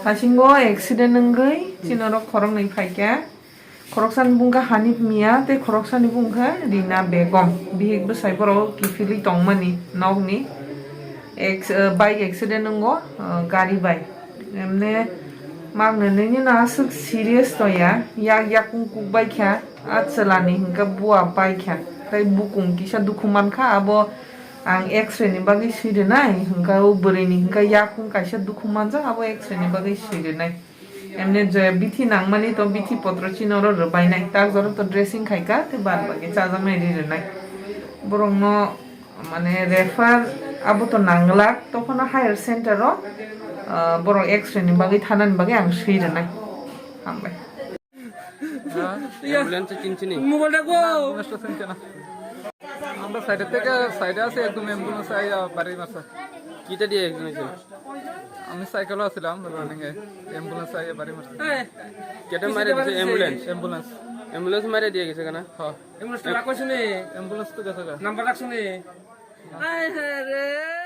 Sasingo accident ngai chinoro khorok nei phaikya khoroksan bungka Hanif Mia te khoroksani bungka Rina Begum bihik bo saiboro kifili tongmani nokni bike accident ngo gari bai emne magna nini na asuk serious to ya yak kuk bai kya atsalani hingka bua bai kya tai bukung kisa dukuman kha abo ang x-ray ni bagi sidenai hingka uburi ni hingka yakung kaisa dukuman ja abo x-ray ni bagi sidenai emne je bithi nangmani to bithi potro chinoro rubainai tak joro to dressing khaika te bad bagi chajamai rinai borong no mane refer abo to nanglak tokhono higher center ro borong x-ray ni bagi thanan bagi ang sidenai hambai অ্যাম্বুলেন্সে চিনছিনি মোবাইলটা গো আমরা সাইডে আছি একদম ambulance আইয়া বাড়ি মারছে কিটা দিয়ে অ্যাক্সিডেন্ট হয়েছিল আমি সাইকেলও আসছিলাম রানিং এ অ্যাম্বুলেন্স আইয়া বাড়ি মারছে কেটে মারে দিয়েছে অ্যাম্বুলেন্স অ্যাম্বুলেন্স মারে দিয়ে গেছে কেন হ্যাঁ এমন রাখো শুনে অ্যাম্বুলেন্স তো গেছে নাম্বার রাখ শুনে আয় রে